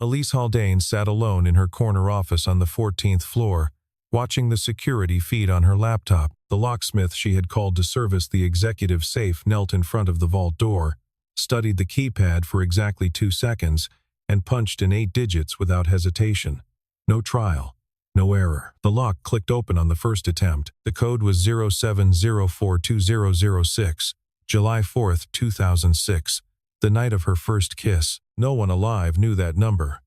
Elise Haldane sat alone in her corner office on the 14th floor, watching the security feed on her laptop. The locksmith she had called to service the executive safe knelt in front of the vault door, studied the keypad for exactly 2 seconds, and punched in 8 digits without hesitation. No trial. No error. The lock clicked open on the first attempt. The code was 07042006, July 4, 2006, the night of her first kiss. No one alive knew that number.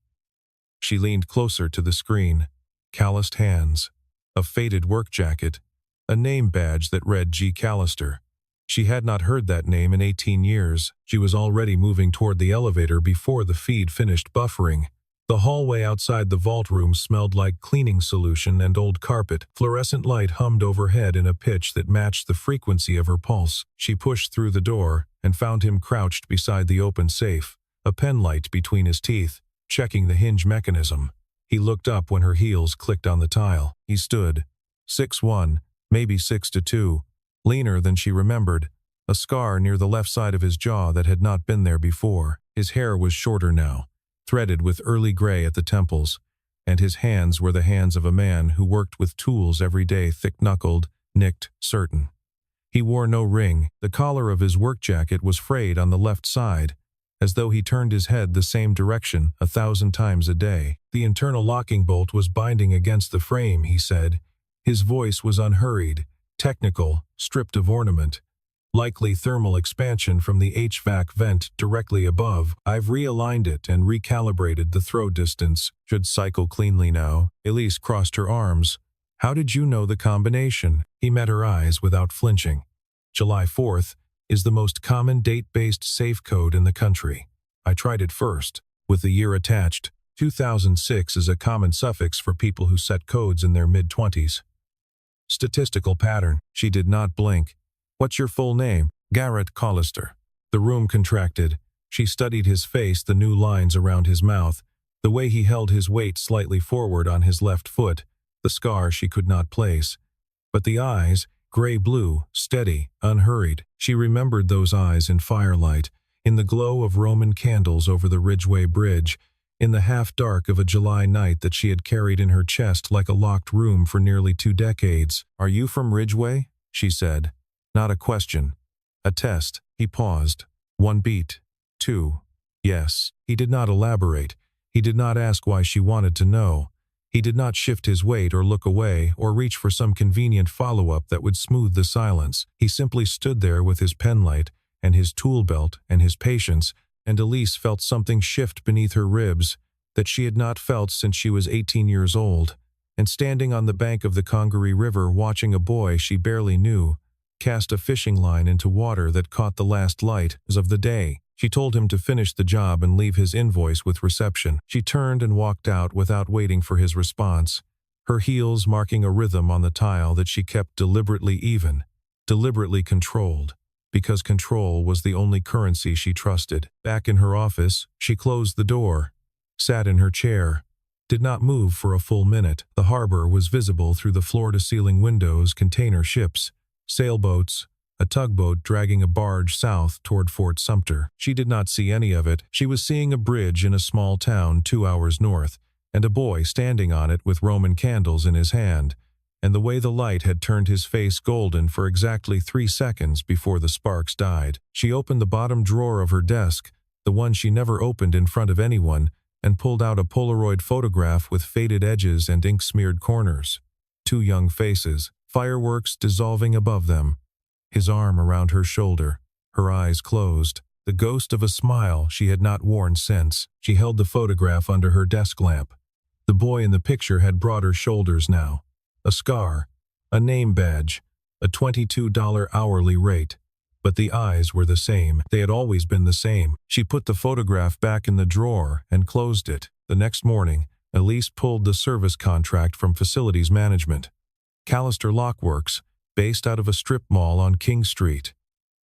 She leaned closer to the screen. Calloused hands, a faded work jacket, a name badge that read G. Callister. She had not heard that name in 18 years. She was already moving toward the elevator before the feed finished buffering. The hallway outside the vault room smelled like cleaning solution and old carpet. Fluorescent light hummed overhead in a pitch that matched the frequency of her pulse. She pushed through the door and found him crouched beside the open safe, a pen light between his teeth, checking the hinge mechanism. He looked up when her heels clicked on the tile. He stood, 6'1", maybe 6'2", leaner than she remembered, a scar near the left side of his jaw that had not been there before. His hair was shorter now, threaded with early gray at the temples, and his hands were the hands of a man who worked with tools every day, thick-knuckled, nicked, certain. He wore no ring. The collar of his work jacket was frayed on the left side, as though he turned his head the same direction 1,000 times a day. The internal locking bolt was binding against the frame, he said. His voice was unhurried, technical, stripped of ornament. Likely thermal expansion from the HVAC vent directly above. I've realigned it and recalibrated the throw distance. Should cycle cleanly now. Elise crossed her arms. How did you know the combination? He met her eyes without flinching. July 4th is the most common date-based safe code in the country. I tried it first, with the year attached. 2006 is a common suffix for people who set codes in their mid-20s. Statistical pattern. She did not blink. What's your full name? Garrett Callister. The room contracted. She studied his face, the new lines around his mouth, the way he held his weight slightly forward on his left foot, the scar she could not place. But the eyes, gray-blue, steady, unhurried. She remembered those eyes in firelight, in the glow of Roman candles over the Ridgeway Bridge, in the half-dark of a July night that she had carried in her chest like a locked room for nearly 2 decades. Are you from Ridgeway? She said. Not a question. A test. He paused. 1 beat. 2. Yes. He did not elaborate. He did not ask why she wanted to know. He did not shift his weight or look away or reach for some convenient follow-up that would smooth the silence. He simply stood there with his penlight and his tool belt and his patience, and Elise felt something shift beneath her ribs that she had not felt since she was 18 years old, and standing on the bank of the Congaree River watching a boy she barely knew cast a fishing line into water that caught the last light of the day. She told him to finish the job and leave his invoice with reception. She turned and walked out without waiting for his response, her heels marking a rhythm on the tile that she kept deliberately even, deliberately controlled, because control was the only currency she trusted. Back in her office, she closed the door, sat in her chair, did not move for a full minute. The harbor was visible through the floor-to-ceiling windows, container ships, sailboats, a tugboat dragging a barge south toward Fort Sumter. She did not see any of it. She was seeing a bridge in a small town 2 hours north, and a boy standing on it with Roman candles in his hand, and the way the light had turned his face golden for exactly 3 seconds before the sparks died. She opened the bottom drawer of her desk, the one she never opened in front of anyone, and pulled out a Polaroid photograph with faded edges and ink-smeared corners. 2 young faces, fireworks dissolving above them. His arm around her shoulder, her eyes closed, the ghost of a smile she had not worn since. She held the photograph under her desk lamp. The boy in the picture had broader shoulders now, a scar, a name badge, a $22 hourly rate. But the eyes were the same. They had always been the same. She put the photograph back in the drawer and closed it. The next morning, Elise pulled the service contract from facilities management. Callister Lockworks, based out of a strip mall on King Street.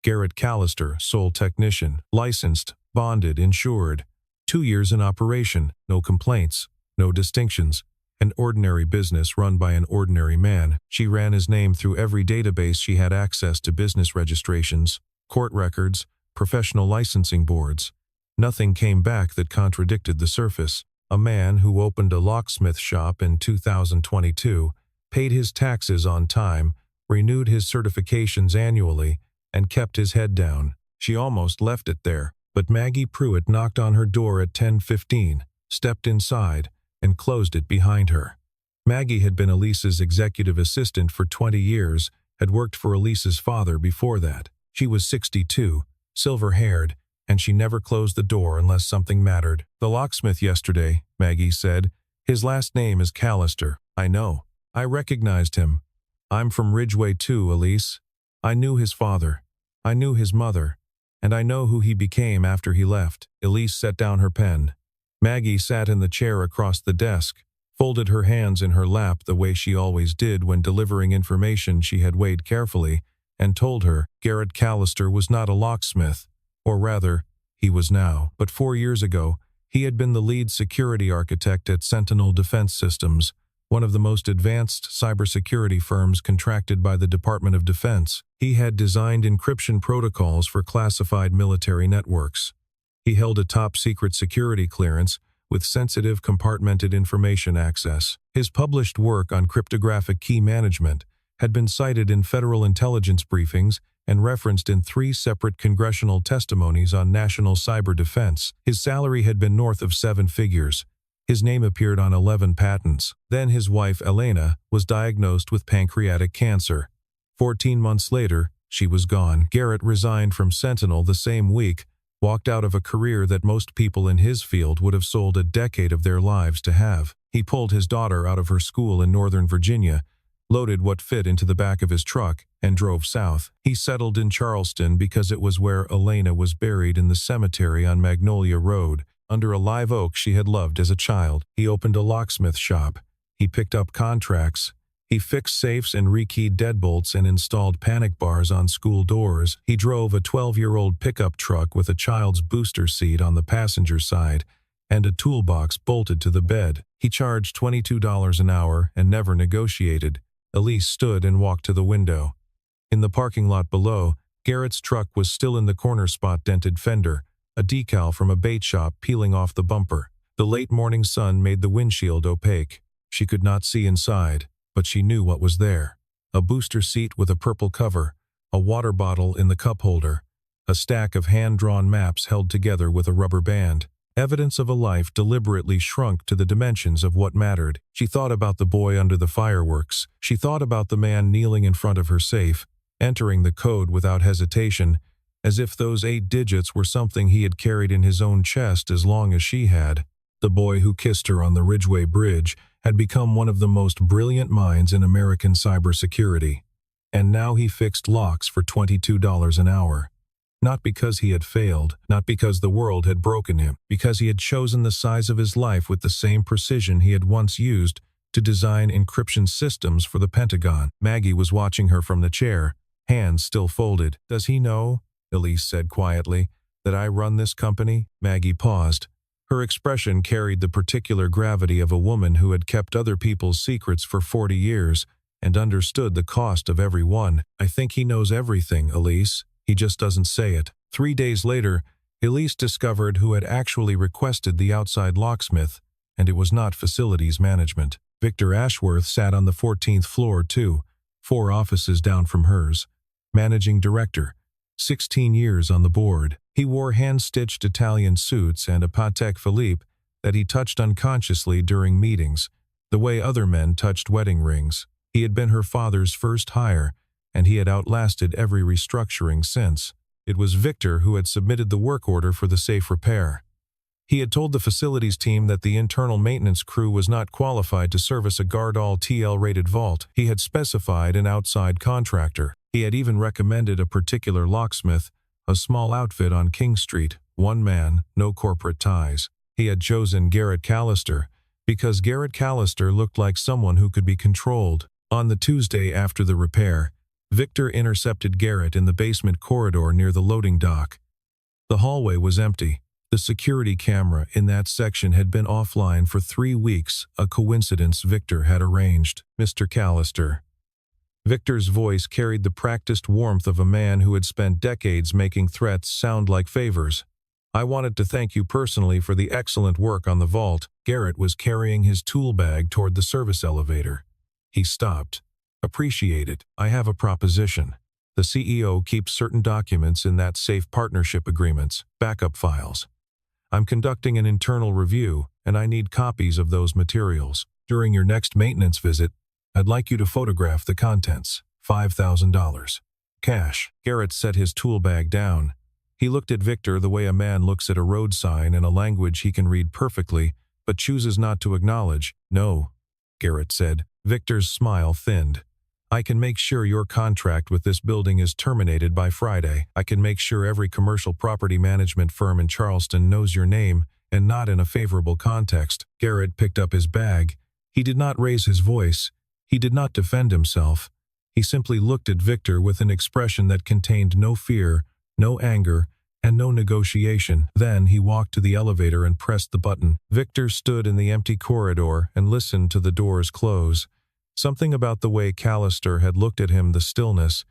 Garrett Callister, sole technician, licensed, bonded, insured. 2 years in operation, no complaints, no distinctions. An ordinary business run by an ordinary man. She ran his name through every database she had access to: business registrations, court records, professional licensing boards. Nothing came back that contradicted the surface. a man who opened a locksmith shop in 2022, paid his taxes on time, renewed his certifications annually, and kept his head down. She almost left it there, but Maggie Pruitt knocked on her door at 10:15, stepped inside, and closed it behind her. Maggie had been Elise's executive assistant for 20 years, had worked for Elise's father before that. She was 62, silver-haired, and she never closed the door unless something mattered. "The locksmith yesterday," Maggie said. "His last name is Callister." "I know. I recognized him. I'm from Ridgeway too, Elise. I knew his father. I knew his mother. And I know who he became after he left." Elise set down her pen. Maggie sat in the chair across the desk, folded her hands in her lap the way she always did when delivering information she had weighed carefully, and told her Garrett Callister was not a locksmith, or rather, he was now, but 4 years ago, he had been the lead security architect at Sentinel Defense Systems, one of the most advanced cybersecurity firms contracted by the Department of Defense. He had designed encryption protocols for classified military networks. He held a top-secret security clearance with sensitive compartmented information access. His published work on cryptographic key management had been cited in federal intelligence briefings and referenced in 3 separate congressional testimonies on national cyber defense. His salary had been north of 7 figures. His name appeared on 11 patents. Then his wife, Elena, was diagnosed with pancreatic cancer. 14 months later, she was gone. Garrett resigned from Sentinel the same week, walked out of a career that most people in his field would have sold a decade of their lives to have. He pulled his daughter out of her school in Northern Virginia, loaded what fit into the back of his truck, and drove south. He settled in Charleston because it was where Elena was buried in the cemetery on Magnolia Road, under a live oak she had loved as a child. He opened a locksmith shop. He picked up contracts. He fixed safes and rekeyed deadbolts and installed panic bars on school doors. He drove a 12-year-old pickup truck with a child's booster seat on the passenger side and a toolbox bolted to the bed. He charged $22 an hour and never negotiated. Elise stood and walked to the window. In the parking lot below, Garrett's truck was still in the corner spot dented fender, a decal from a bait shop peeling off the bumper. The late morning sun made the windshield opaque. She could not see inside, but she knew what was there. A booster seat with a purple cover, a water bottle in the cup holder, a stack of hand-drawn maps held together with a rubber band. Evidence of a life deliberately shrunk to the dimensions of what mattered. She thought about the boy under the fireworks. She thought about the man kneeling in front of her safe, entering the code without hesitation, as if those 8 digits were something he had carried in his own chest as long as she had. The boy who kissed her on the Ridgeway Bridge had become one of the most brilliant minds in American cybersecurity. And now he fixed locks for $22 an hour. Not because he had failed, not because the world had broken him, because he had chosen the size of his life with the same precision he had once used to design encryption systems for the Pentagon. Maggie was watching her from the chair, hands still folded. "Does he know," Elise said quietly, "that I run this company?" Maggie paused. Her expression carried the particular gravity of a woman who had kept other people's secrets for 40 years and understood the cost of every one. "I think he knows everything, Elise. He just doesn't say it." 3 days later, Elise discovered who had actually requested the outside locksmith, and it was not facilities management. Victor Ashworth sat on the 14th floor too, 4 offices down from hers. Managing director, 16 years on the board. He wore hand-stitched Italian suits and a Patek Philippe that he touched unconsciously during meetings, the way other men touched wedding rings. He had been her father's first hire, and he had outlasted every restructuring since. It was Victor who had submitted the work order for the safe repair. He had told the facilities team that the internal maintenance crew was not qualified to service a Gardall TL-rated vault. He had specified an outside contractor. He had even recommended a particular locksmith, a small outfit on King Street, 1 man, no corporate ties. He had chosen Garrett Callister because Garrett Callister looked like someone who could be controlled. On the Tuesday after the repair, Victor intercepted Garrett in the basement corridor near the loading dock. The hallway was empty. The security camera in that section had been offline for 3 weeks, a coincidence Victor had arranged. "Mr. Callister." Victor's voice carried the practiced warmth of a man who had spent decades making threats sound like favors. I wanted to thank you personally for the excellent work on the vault." Garrett was carrying his tool bag toward the service elevator. He stopped. "Appreciate it. I have a proposition. The CEO keeps certain documents in that safe partnership agreements, backup files. I'm conducting an internal review, and I need copies of those materials. During your next maintenance visit, I'd like you to photograph the contents. $5,000. Cash." Garrett set his tool bag down. He looked at Victor the way a man looks at a road sign in a language he can read perfectly, but chooses not to acknowledge. "No," Garrett said. Victor's smile thinned. "I can make sure your contract with this building is terminated by Friday. I can make sure every commercial property management firm in Charleston knows your name, and not in a favorable context." Garrett picked up his bag. He did not raise his voice. He did not defend himself. He simply looked at Victor with an expression that contained no fear, no anger, and no negotiation. Then he walked to the elevator and pressed the button. Victor stood in the empty corridor and listened to the doors close. Something about the way Callister had looked at him, the stillness,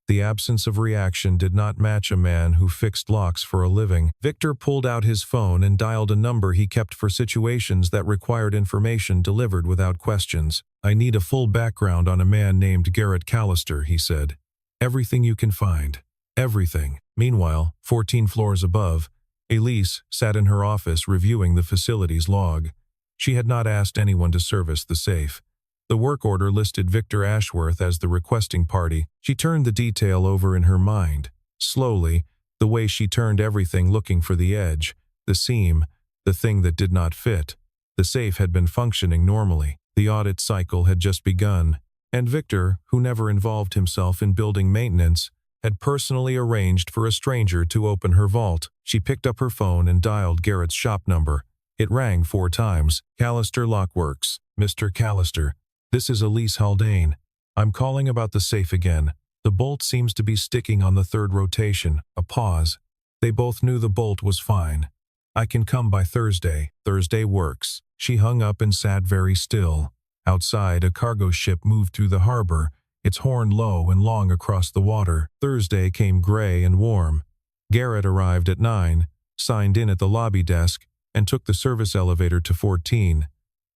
the absence of reaction, did not match a man who fixed locks for a living. Victor pulled out his phone and dialed a number he kept for situations that required information delivered without questions. "I need a full background on a man named Garrett Callister," he said. "Everything you can find. Everything." Meanwhile, 14 floors above, Elise sat in her office reviewing the facility's log. She had not asked anyone to service the safe. The work order listed Victor Ashworth as the requesting party. She turned the detail over in her mind. Slowly, the way she turned everything, looking for the edge, the seam, the thing that did not fit. The safe had been functioning normally. The audit cycle had just begun. And Victor, who never involved himself in building maintenance, had personally arranged for a stranger to open her vault. She picked up her phone and dialed Garrett's shop number. It rang 4 times. "Callister Lockworks. Mr. Callister. This is Elise Haldane. I'm calling about the safe again. The bolt seems to be sticking on the 3rd rotation." A pause. They both knew the bolt was fine. "I can come by Thursday." "Thursday works." She hung up and sat very still. Outside, a cargo ship moved through the harbor, its horn low and long across the water. Thursday came gray and warm. Garrett arrived at 9, signed in at the lobby desk, and took the service elevator to 14.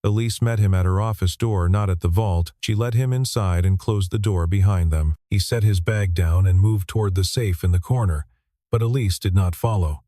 Elise met him at her office door, not at the vault. She led him inside and closed the door behind them. He set his bag down and moved toward the safe in the corner, but Elise did not follow.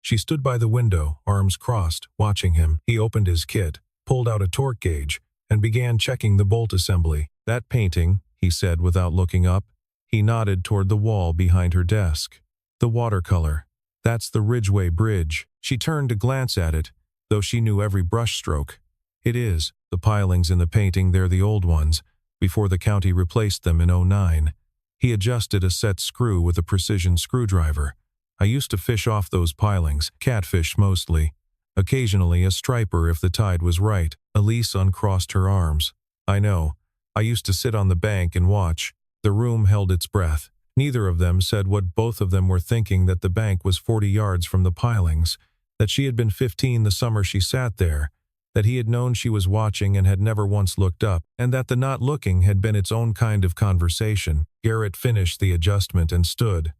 She stood by the window, arms crossed, watching him. He opened his kit, pulled out a torque gauge, and began checking the bolt assembly. "That painting," he said without looking up. He nodded toward the wall behind her desk. "The watercolor. That's the Ridgeway Bridge." She turned to glance at it, though she knew every brushstroke. "It is. The pilings in the painting, they're the old ones, before the county replaced them in '09. He adjusted a set screw with a precision screwdriver. I used to fish off those pilings, catfish mostly. Occasionally a striper if the tide was right." Elise uncrossed her arms. "I know. I used to sit on the bank and watch." The room held its breath. Neither of them said what both of them were thinking, that the bank was 40 yards from the pilings, that she had been 15 the summer she sat there, that he had known she was watching and had never once looked up, and that the not looking had been its own kind of conversation. Garrett finished the adjustment and stood.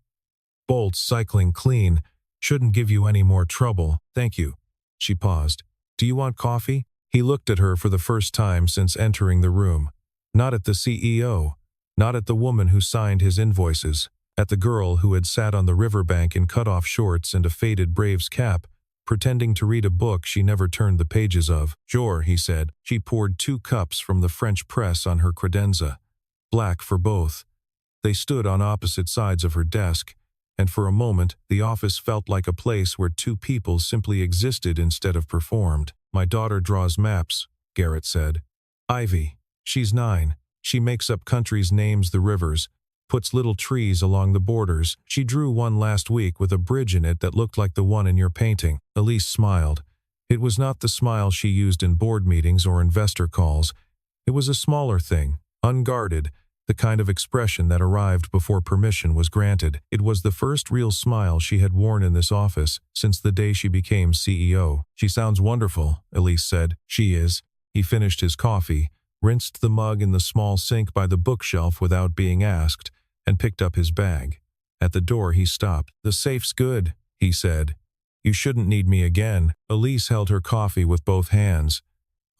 "Bolts cycling clean. Shouldn't give you any more trouble. Thank you." She paused. "Do you want coffee?" He looked at her for the first time since entering the room. Not at the CEO. Not at the woman who signed his invoices. At the girl who had sat on the riverbank in cut-off shorts and a faded Braves cap, pretending to read a book she never turned the pages of. "Sure," he said. She poured 2 cups from the French press on her credenza. Black for both. They stood on opposite sides of her desk, and for a moment the office felt like a place where 2 people simply existed instead of performed. "My daughter draws maps," Garrett said. "Ivy. She's 9. She makes up countries, names the rivers, puts little trees along the borders. She drew one last week with a bridge in it that looked like the one in your painting." Elise smiled. It was not the smile she used in board meetings or investor calls. It was a smaller thing, unguarded, the kind of expression that arrived before permission was granted. It was the first real smile she had worn in this office since the day she became CEO. "She sounds wonderful," Elise said. "She is." He finished his coffee, rinsed the mug in the small sink by the bookshelf without being asked, and picked up his bag. At the door he stopped. "The safe's good," he said. You shouldn't need me again. Elise held her coffee with both hands.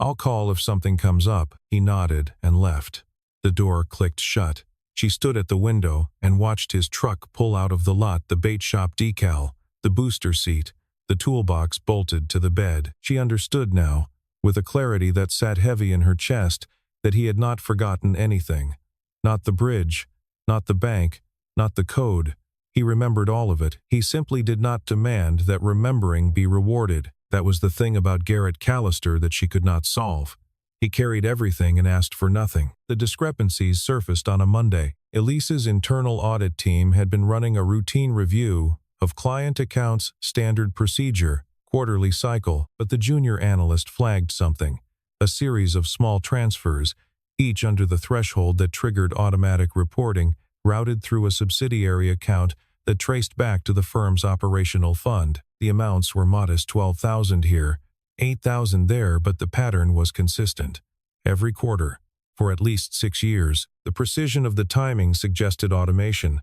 I'll call if something comes up. He nodded and left. The door clicked shut. She stood at the window and watched his truck pull out of the lot, the bait shop decal, the booster seat, the toolbox bolted to the bed. She understood now, with a clarity that sat heavy in her chest, that he had not forgotten anything. Not the bridge, not the bank, not the code. He remembered all of it. He simply did not demand that remembering be rewarded. That was the thing about Garrett Callister that she could not solve. He carried everything and asked for nothing. The discrepancies surfaced on a Monday. Elise's internal audit team had been running a routine review of client accounts, standard procedure, quarterly cycle, but the junior analyst flagged something. A series of small transfers, each under the threshold that triggered automatic reporting, routed through a subsidiary account that traced back to the firm's operational fund. The amounts were modest, $12,000 here, $8,000 there, but the pattern was consistent. Every quarter, for at least 6 years, the precision of the timing suggested automation.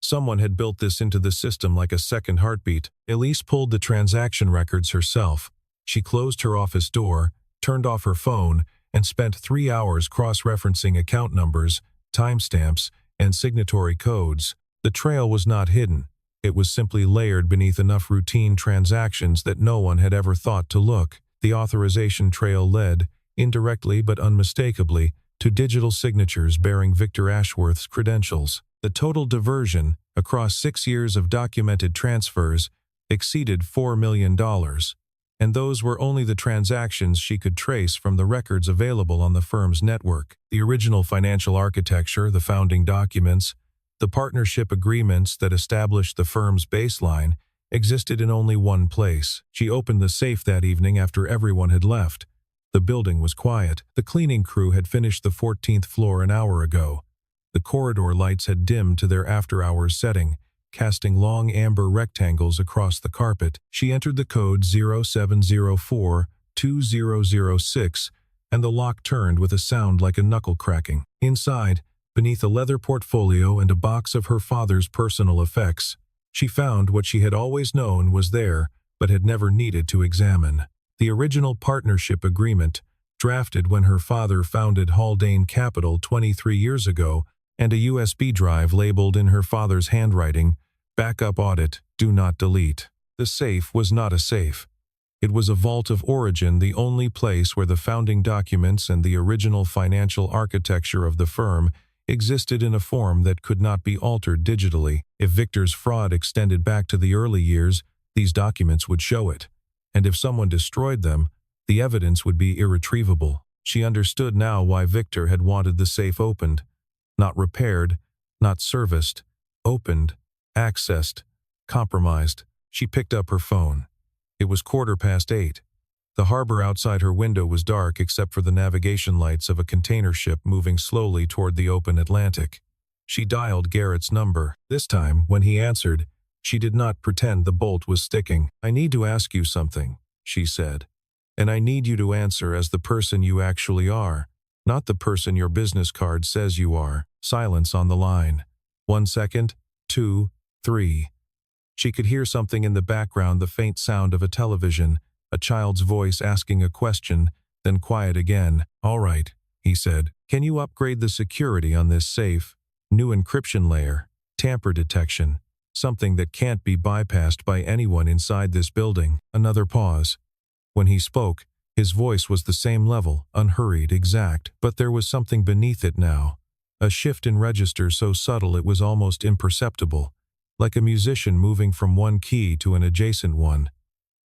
Someone had built this into the system like a second heartbeat. Elise pulled the transaction records herself. She closed her office door, turned off her phone, and spent 3 hours cross-referencing account numbers, timestamps, and signatory codes. The trail was not hidden. It was simply layered beneath enough routine transactions that no one had ever thought to look. The authorization trail led, indirectly but unmistakably, to digital signatures bearing Victor Ashworth's credentials. The total diversion, across 6 years of documented transfers, exceeded $4 million. And those were only the transactions she could trace from the records available on the firm's network. The original financial architecture, the founding documents, the partnership agreements that established the firm's baseline, existed in only one place. She opened the safe that evening after everyone had left. The building was quiet. The cleaning crew had finished the 14th floor an hour ago. The corridor lights had dimmed to their after-hours setting, casting long amber rectangles across the carpet. She entered the code 0704-2006, and the lock turned with a sound like a knuckle cracking. Inside, beneath a leather portfolio and a box of her father's personal effects, she found what she had always known was there, but had never needed to examine. The original partnership agreement, drafted when her father founded Haldane Capital 23 years ago, and a USB drive labeled in her father's handwriting, "Backup Audit, Do Not Delete." The safe was not a safe. It was a vault of origin, the only place where the founding documents and the original financial architecture of the firm existed in a form that could not be altered digitally. If Victor's fraud extended back to the early years, these documents would show it. And if someone destroyed them, the evidence would be irretrievable. She understood now why Victor had wanted the safe opened. Not repaired, not serviced, opened, accessed, compromised. She picked up her phone. It was 8:15. The harbor outside her window was dark except for the navigation lights of a container ship moving slowly toward the open Atlantic. She dialed Garrett's number. This time, when he answered, she did not pretend the bolt was sticking. "I need to ask you something," she said. "And I need you to answer as the person you actually are, not the person your business card says you are." Silence on the line. 1 second, 2, 3. She could hear something in the background, the faint sound of a television, a child's voice asking a question, then quiet again. "All right," he said. "Can you upgrade the security on this safe? New encryption layer, tamper detection, something that can't be bypassed by anyone inside this building." Another pause. When he spoke, his voice was the same level, unhurried, exact, but there was something beneath it now. A shift in register so subtle it was almost imperceptible, like a musician moving from one key to an adjacent one.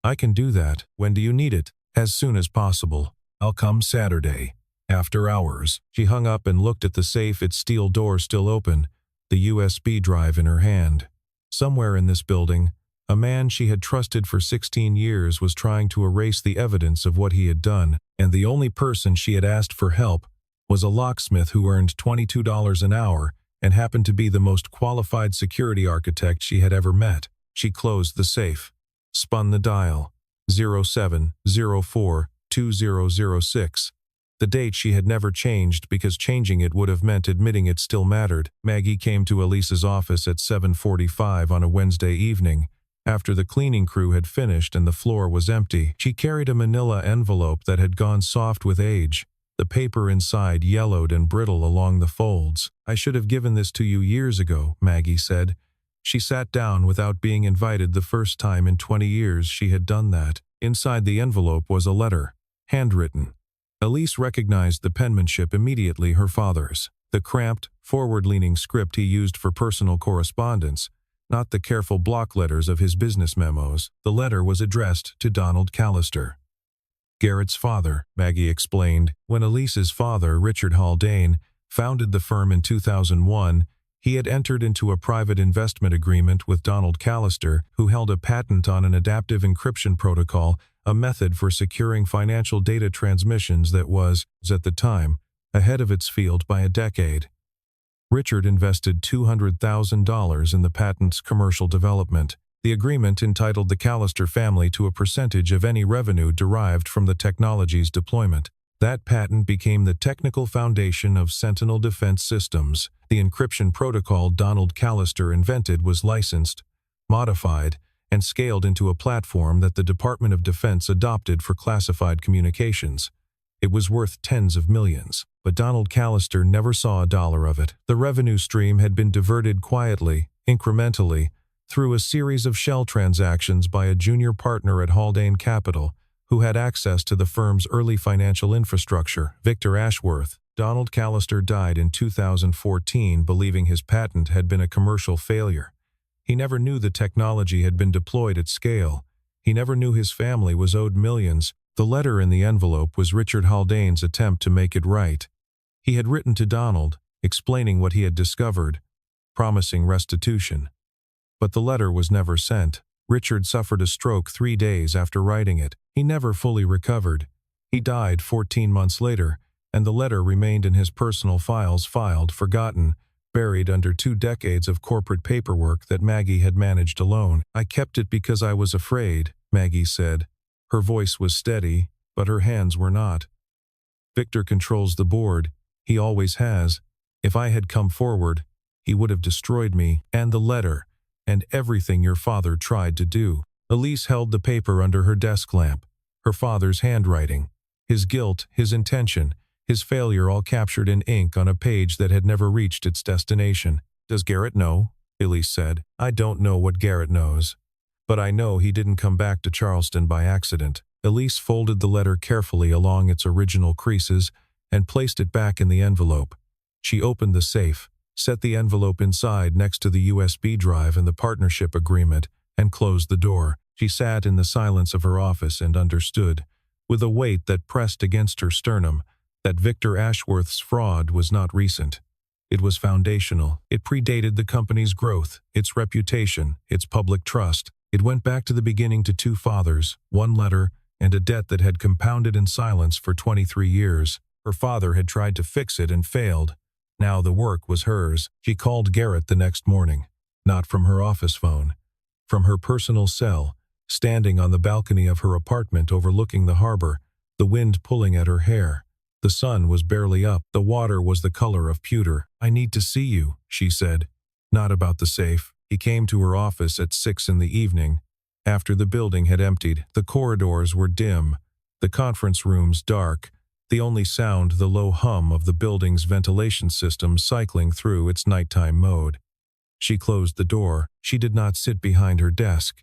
"I can do that. When do you need it?" "As soon as possible. I'll come Saturday, after hours." She hung up and looked at the safe, its steel door still open, the USB drive in her hand. Somewhere in this building, a man she had trusted for 16 years was trying to erase the evidence of what he had done, and the only person she had asked for help was a locksmith who earned $22 an hour and happened to be the most qualified security architect she had ever met. She closed the safe, spun the dial, 0704-2006. The date she had never changed because changing it would have meant admitting it still mattered. Maggie came to Elise's office at 7:45 on a Wednesday evening, After the cleaning crew had finished and the floor was empty, she carried a manila envelope that had gone soft with age. The paper inside yellowed and brittle along the folds. "I should have given this to you years ago," Maggie said. She sat down without being invited the first time in 20 years she had done that. Inside the envelope was a letter, handwritten. Elise recognized the penmanship immediately, her father's. The cramped, forward-leaning script he used for personal correspondence, not the careful block letters of his business memos. The letter was addressed to Donald Callister. Garrett's father, Maggie explained. When Elise's father, Richard Haldane, founded the firm in 2001, he had entered into a private investment agreement with Donald Callister, who held a patent on an adaptive encryption protocol, a method for securing financial data transmissions that was, at the time, ahead of its field by a decade. Richard invested $200,000 in the patent's commercial development. The agreement entitled the Callister family to a percentage of any revenue derived from the technology's deployment. That patent became the technical foundation of Sentinel Defense Systems. The encryption protocol Donald Callister invented was licensed, modified, and scaled into a platform that the Department of Defense adopted for classified communications. It was worth tens of millions, but Donald Callister never saw a dollar of it. The revenue stream had been diverted quietly, incrementally, through a series of shell transactions by a junior partner at Haldane Capital, who had access to the firm's early financial infrastructure, Victor Ashworth. Donald Callister died in 2014 believing his patent had been a commercial failure. He never knew the technology had been deployed at scale. He never knew his family was owed millions. The letter in the envelope was Richard Haldane's attempt to make it right. He had written to Donald, explaining what he had discovered, promising restitution. But the letter was never sent. Richard suffered a stroke 3 days after writing it. He never fully recovered. He died 14 months later, and the letter remained in his personal files, filed, forgotten, buried under 2 decades of corporate paperwork that Maggie had managed alone. "I kept it because I was afraid," Maggie said. Her voice was steady, but her hands were not. "Victor controls the board. He always has. If I had come forward, he would have destroyed me, and the letter, and everything your father tried to do." Elise held the paper under her desk lamp, her father's handwriting, his guilt, his intention, his failure all captured in ink on a page that had never reached its destination. "Does Garrett know?" Elise said. "I don't know what Garrett knows. But I know he didn't come back to Charleston by accident." Elise folded the letter carefully along its original creases and placed it back in the envelope. She opened the safe, set the envelope inside next to the USB drive and the partnership agreement, and closed the door. She sat in the silence of her office and understood, with a weight that pressed against her sternum, that Victor Ashworth's fraud was not recent. It was foundational. It predated the company's growth, its reputation, its public trust. It went back to the beginning, to 2 fathers, 1 letter, and a debt that had compounded in silence for 23 years. Her father had tried to fix it and failed. Now the work was hers. She called Garrett the next morning, not from her office phone, from her personal cell, standing on the balcony of her apartment overlooking the harbor, the wind pulling at her hair. The sun was barely up. The water was the color of pewter. "I need to see you," she said. "Not about the safe." He came to her office at 6 in the evening, after the building had emptied. The corridors were dim, the conference rooms dark, the only sound the low hum of the building's ventilation system cycling through its nighttime mode. She closed the door. She did not sit behind her desk.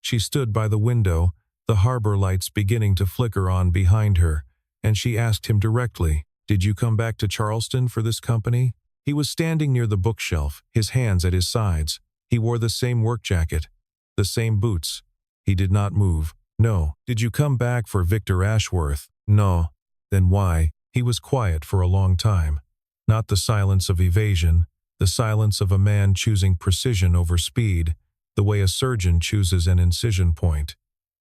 She stood by the window, the harbor lights beginning to flicker on behind her, and she asked him directly, "Did you come back to Charleston for this company?" He was standing near the bookshelf, his hands at his sides. He wore the same work jacket, the same boots. He did not move. "No." "Did you come back for Victor Ashworth?" "No." "Then why?" He was quiet for a long time. Not the silence of evasion, the silence of a man choosing precision over speed, the way a surgeon chooses an incision point.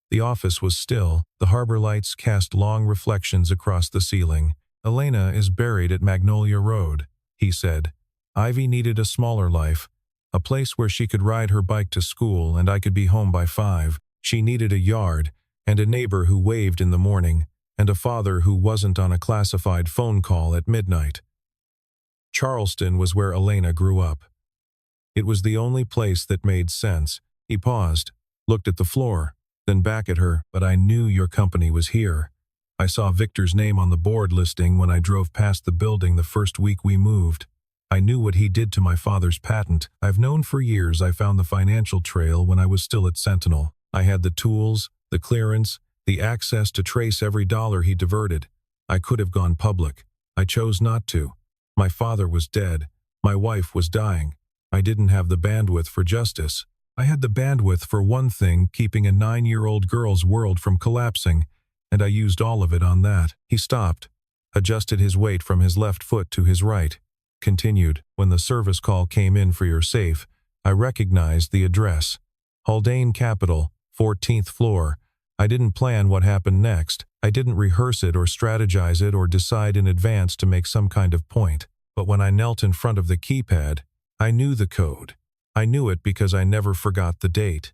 The office was still. The harbor lights cast long reflections across the ceiling. "Elena is buried at Magnolia Road," he said. "Ivy needed a smaller life, a place where she could ride her bike to school and I could be home by 5. She needed a yard, and a neighbor who waved in the morning, and a father who wasn't on a classified phone call at midnight." Charleston was where Elena grew up. It was the only place that made sense. He paused. looked at the floor, then back at her. "But I knew your company was here. I saw Victor's name on the board listing when I drove past the building the first week we moved. I knew what he did to my father's patent. I've known for years. I found the financial trail when I was still at Sentinel. I had the tools, the clearance, the access to trace every dollar he diverted. I could have gone public. I chose not to. My father was dead. My wife was dying. I didn't have the bandwidth for justice. I had the bandwidth for one thing, keeping a 9-year-old girl's world from collapsing, and I used all of it on that." He stopped, adjusted his weight from his left foot to his right, continued, "When the service call came in for your safe, I recognized the address. Haldane Capital, 14th floor. I didn't plan what happened next. I didn't rehearse it or strategize it or decide in advance to make some kind of point. But when I knelt in front of the keypad, I knew the code. I knew it because I never forgot the date.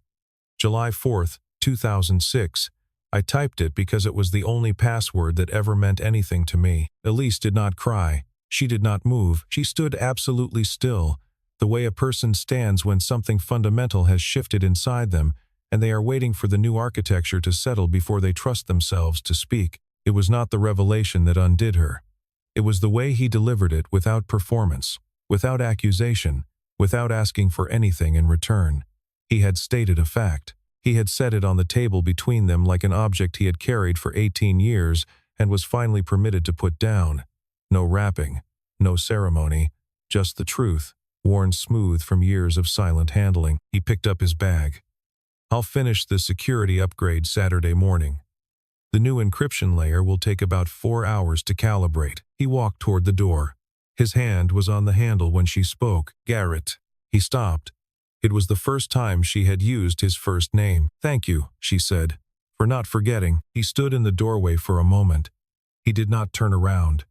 July 4th, 2006. I typed it because it was the only password that ever meant anything to me." Elise did not cry. She did not move. She stood absolutely still, the way a person stands when something fundamental has shifted inside them, and they are waiting for the new architecture to settle before they trust themselves to speak. It was not the revelation that undid her. It was the way he delivered it, without performance, without accusation, without asking for anything in return. He had stated a fact. He had set it on the table between them like an object he had carried for 18 years and was finally permitted to put down. No wrapping, no ceremony, just the truth, worn smooth from years of silent handling. He picked up his bag. "I'll finish the security upgrade Saturday morning. The new encryption layer will take about 4 hours to calibrate." He walked toward the door. His hand was on the handle when she spoke. "Garrett." He stopped. It was the first time she had used his first name. "Thank you," she said, "for not forgetting." He stood in the doorway for a moment. He did not turn around,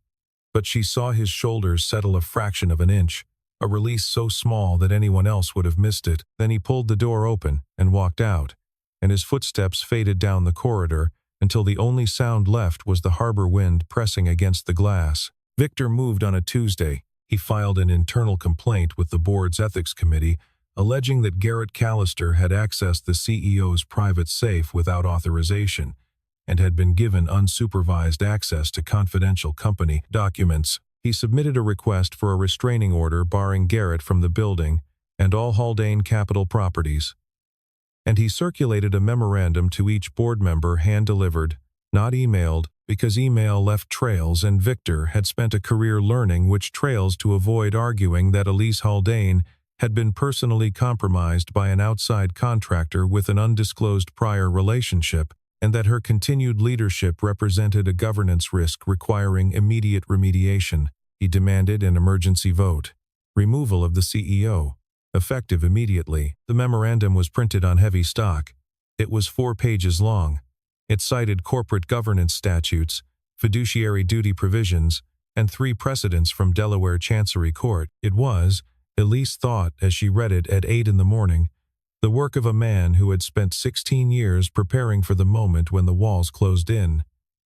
but she saw his shoulders settle a fraction of an inch, a release so small that anyone else would have missed it. Then he pulled the door open and walked out, and his footsteps faded down the corridor until the only sound left was the harbor wind pressing against the glass. Victor moved on a Tuesday. He filed an internal complaint with the board's ethics committee, alleging that Garrett Callister had accessed the CEO's private safe without authorization and had been given unsupervised access to confidential company documents. He submitted a request for a restraining order barring Garrett from the building and all Haldane Capital properties. And he circulated a memorandum to each board member, hand-delivered, not emailed, because email left trails, and Victor had spent a career learning which trails to avoid arguing that Elise Haldane had been personally compromised by an outside contractor with an undisclosed prior relationship, and that her continued leadership represented a governance risk requiring immediate remediation. He demanded an emergency vote. Removal of the CEO, effective immediately. The memorandum was printed on heavy stock. It was 4 pages long. It cited corporate governance statutes, fiduciary duty provisions, and 3 precedents from Delaware Chancery Court. It was, Elise thought as she read it at 8 in the morning, the work of a man who had spent 16 years preparing for the moment when the walls closed in.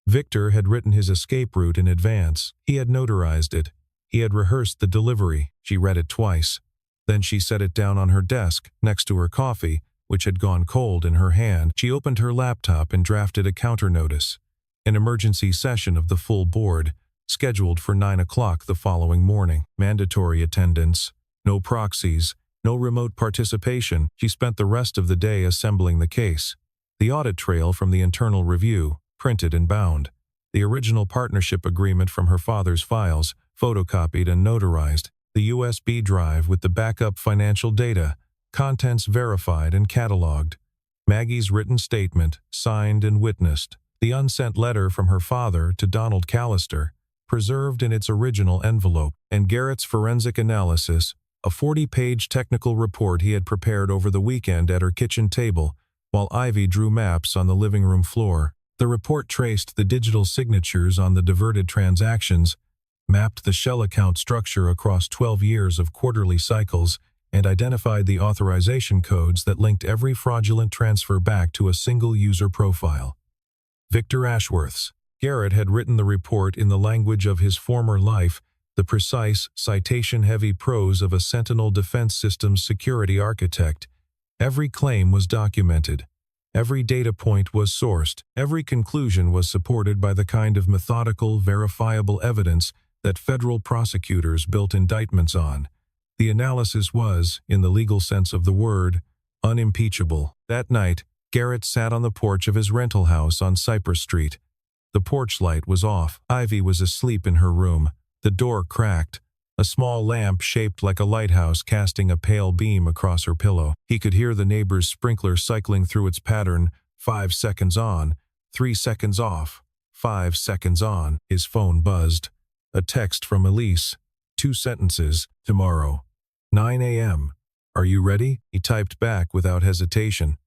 Victor had written his escape route in advance. He had notarized it. He had rehearsed the delivery. She read it twice. Then she set it down on her desk, next to her coffee, which had gone cold in her hand. She opened her laptop and drafted a counter notice. An emergency session of the full board, scheduled for 9 o'clock the following morning. Mandatory attendance. No proxies. No remote participation. She spent the rest of the day assembling the case. The audit trail from the internal review, printed and bound. The original partnership agreement from her father's files, photocopied and notarized. The USB drive with the backup financial data, contents verified and cataloged. Maggie's written statement, signed and witnessed. The unsent letter from her father to Donald Callister, preserved in its original envelope. And Garrett's forensic analysis, a 40-page technical report he had prepared over the weekend at her kitchen table, while Ivy drew maps on the living room floor. The report traced the digital signatures on the diverted transactions, mapped the shell account structure across 12 years of quarterly cycles, and identified the authorization codes that linked every fraudulent transfer back to a single user profile. Victor Ashworth's. Garrett had written the report in the language of his former life, the precise, citation-heavy prose of a Sentinel Defense Systems security architect, Every claim was documented. Every data point was sourced. Every conclusion was supported by the kind of methodical, verifiable evidence that federal prosecutors built indictments on. The analysis was, in the legal sense of the word, unimpeachable. That night, Garrett sat on the porch of his rental house on Cypress Street. The porch light was off. Ivy was asleep in her room. The door cracked. A small lamp shaped like a lighthouse casting a pale beam across her pillow. He could hear the neighbor's sprinkler cycling through its pattern, 5 seconds on, 3 seconds off, 5 seconds on. His phone buzzed. A text from Elise. 2 sentences. Tomorrow. 9 a.m. Are you ready? He typed back without hesitation.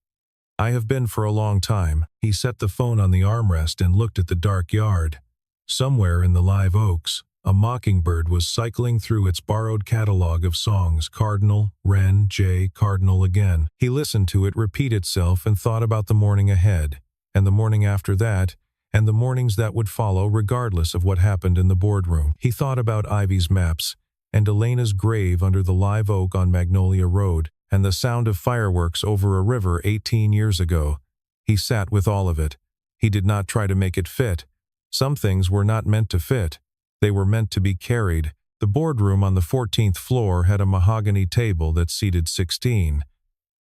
I have been for a long time. He set the phone on the armrest and looked at the dark yard. Somewhere in the live oaks, a mockingbird was cycling through its borrowed catalog of songs, Cardinal, Wren, Jay, Cardinal again. He listened to it repeat itself and thought about the morning ahead, and the morning after that, and the mornings that would follow regardless of what happened in the boardroom. He thought about Ivy's maps, and Elena's grave under the live oak on Magnolia Road, and the sound of fireworks over a river 18 years ago. He sat with all of it. He did not try to make it fit. Some things were not meant to fit. They were meant to be carried. The boardroom on the 14th floor had a mahogany table that seated 16.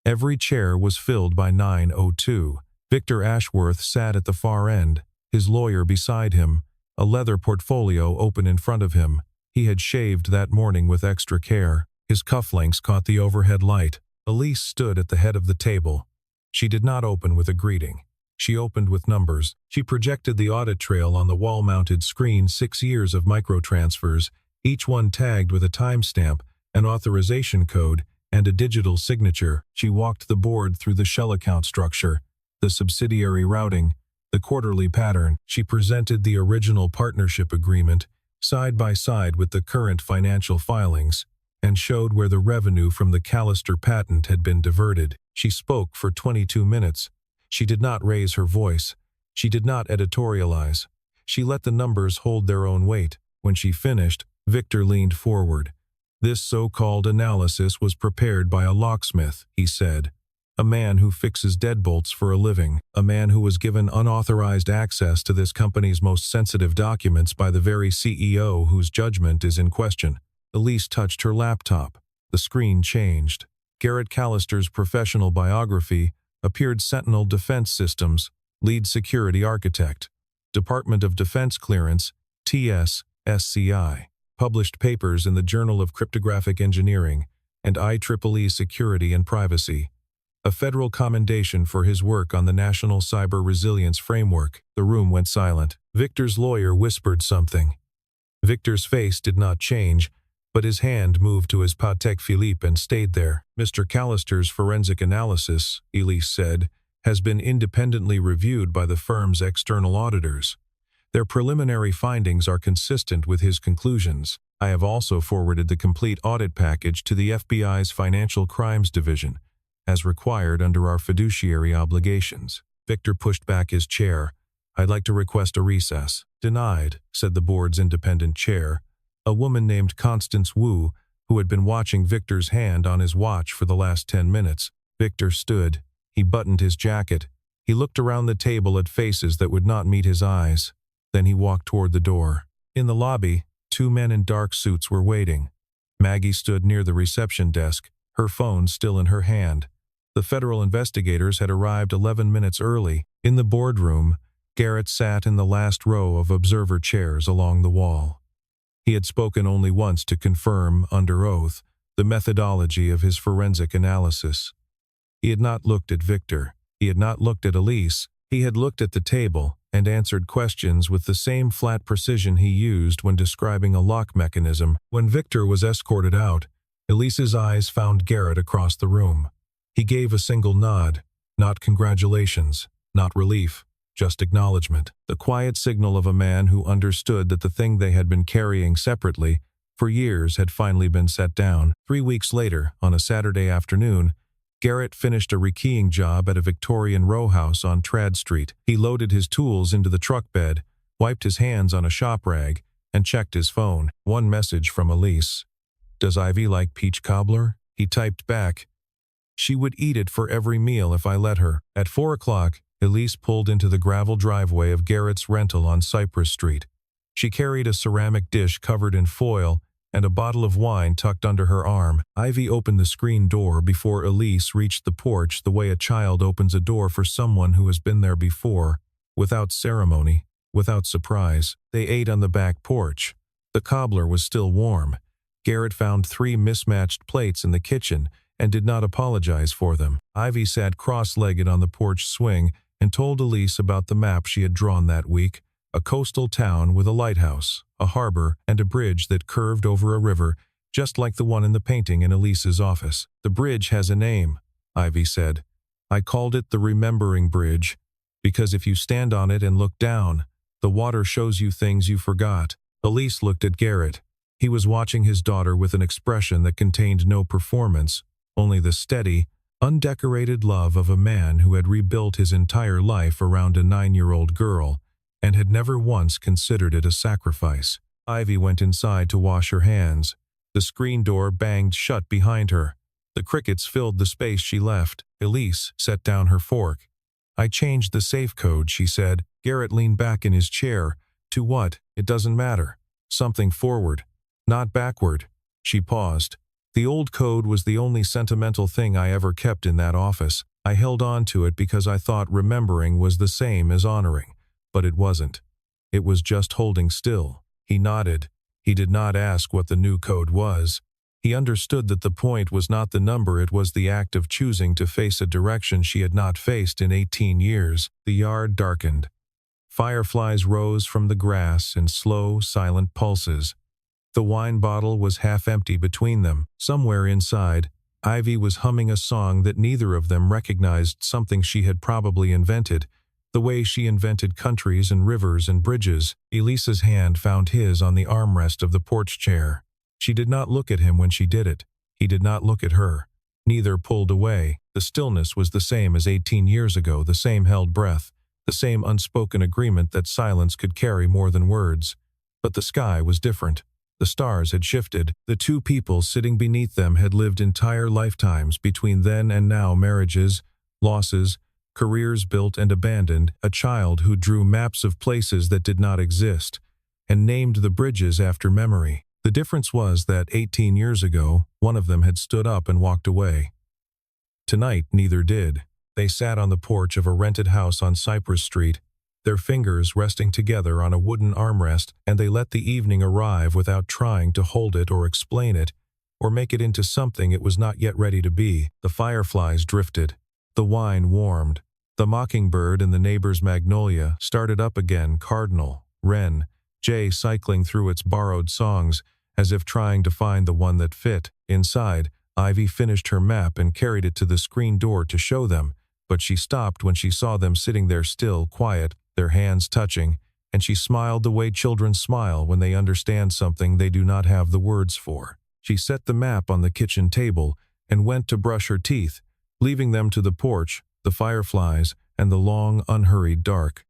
Every chair was filled by 902. Victor Ashworth sat at the far end, his lawyer beside him, a leather portfolio open in front of him. He had shaved that morning with extra care. His cufflinks caught the overhead light. Elise stood at the head of the table. She did not open with a greeting. She opened with numbers. She projected the audit trail on the wall-mounted screen, 6 years of microtransfers, each one tagged with a timestamp, an authorization code, and a digital signature. She walked the board through the shell account structure, the subsidiary routing, the quarterly pattern. She presented the original partnership agreement, side by side with the current financial filings, and showed where the revenue from the Callister patent had been diverted. She spoke for 22 minutes. She did not raise her voice. She did not editorialize. She let the numbers hold their own weight. When she finished, Victor leaned forward. This so-called analysis was prepared by a locksmith, he said. A man who fixes deadbolts for a living. A man who was given unauthorized access to this company's most sensitive documents by the very CEO whose judgment is in question. Elise touched her laptop. The screen changed. Garrett Callister's professional biography appeared. Sentinel Defense Systems, Lead Security Architect, Department of Defense Clearance, TS, SCI. Published papers in the Journal of Cryptographic Engineering and IEEE Security and Privacy. A federal commendation for his work on the National Cyber Resilience Framework. The room went silent. Victor's lawyer whispered something. Victor's face did not change, but his hand moved to his Patek Philippe and stayed there. Mr. Callister's forensic analysis, Elise said, has been independently reviewed by the firm's external auditors. Their preliminary findings are consistent with his conclusions. I have also forwarded the complete audit package to the FBI's Financial Crimes Division, as required under our fiduciary obligations. Victor pushed back his chair. I'd like to request a recess. Denied, said the board's independent chair, a woman named Constance Wu, who had been watching Victor's hand on his watch for the last 10 minutes. Victor stood. He buttoned his jacket. He looked around the table at faces that would not meet his eyes. Then he walked toward the door. In the lobby, 2 men in dark suits were waiting. Maggie stood near the reception desk, her phone still in her hand. The federal investigators had arrived 11 minutes early. In the boardroom, Garrett sat in the last row of observer chairs along the wall. He had spoken only once to confirm, under oath, the methodology of his forensic analysis. He had not looked at Victor. He had not looked at Elise. He had looked at the table and answered questions with the same flat precision he used when describing a lock mechanism. When Victor was escorted out, Elise's eyes found Garrett across the room. He gave a single nod, not congratulations, not relief, just acknowledgement. The quiet signal of a man who understood that the thing they had been carrying separately for years had finally been set down. 3 weeks later, on a Saturday afternoon, Garrett finished a rekeying job at a Victorian row house on Trad Street. He loaded his tools into the truck bed, wiped his hands on a shop rag, and checked his phone. One message from Elise. Does Ivy like peach cobbler? He typed back, She would eat it for every meal if I let her. At 4 o'clock, Elise pulled into the gravel driveway of Garrett's rental on Cypress Street. She carried a ceramic dish covered in foil and a bottle of wine tucked under her arm. Ivy opened the screen door before Elise reached the porch the way a child opens a door for someone who has been there before, without ceremony, without surprise. They ate on the back porch. The cobbler was still warm. Garrett found 3 mismatched plates in the kitchen and did not apologize for them. Ivy sat cross-legged on the porch swing and told Elise about the map she had drawn that week, a coastal town with a lighthouse, a harbor, and a bridge that curved over a river, just like the one in the painting in Elise's office. "The bridge has a name," Ivy said. "I called it the Remembering Bridge, because if you stand on it and look down, the water shows you things you forgot." Elise looked at Garrett. He was watching his daughter with an expression that contained no performance, only the steady, undecorated love of a man who had rebuilt his entire life around a 9-year-old girl and had never once considered it a sacrifice. Ivy went inside to wash her hands. The screen door banged shut behind her. The crickets filled the space she left. Elise set down her fork. "I changed the safe code," she said. Garrett leaned back in his chair. "To what? It doesn't matter. Something forward, not backward." She paused. "The old code was the only sentimental thing I ever kept in that office. I held on to it because I thought remembering was the same as honoring. But it wasn't. It was just holding still." He nodded. He did not ask what the new code was. He understood that the point was not the number, it was the act of choosing to face a direction she had not faced in 18 years. The yard darkened. Fireflies rose from the grass in slow, silent pulses. The wine bottle was half empty between them. Somewhere inside, Ivy was humming a song that neither of them recognized, something she had probably invented, the way she invented countries and rivers and bridges. Elise's hand found his on the armrest of the porch chair. She did not look at him when she did it. He did not look at her. Neither pulled away. The stillness was the same as 18 years ago, the same held breath, the same unspoken agreement that silence could carry more than words. But the sky was different. The stars had shifted. The two people sitting beneath them had lived entire lifetimes between then and now, marriages, losses, careers built and abandoned, a child who drew maps of places that did not exist, and named the bridges after memory. The difference was that 18 years ago, one of them had stood up and walked away. Tonight, neither did. They sat on the porch of a rented house on Cypress Street, their fingers resting together on a wooden armrest, and they let the evening arrive without trying to hold it or explain it, or make it into something it was not yet ready to be. The fireflies drifted. The wine warmed. The mockingbird and the neighbor's magnolia started up again, cardinal, wren, jay cycling through its borrowed songs, as if trying to find the one that fit. Inside, Ivy finished her map and carried it to the screen door to show them, but she stopped when she saw them sitting there still, quiet, their hands touching, and she smiled the way children smile when they understand something they do not have the words for. She set the map on the kitchen table and went to brush her teeth, leaving them to the porch, the fireflies, and the long, unhurried dark.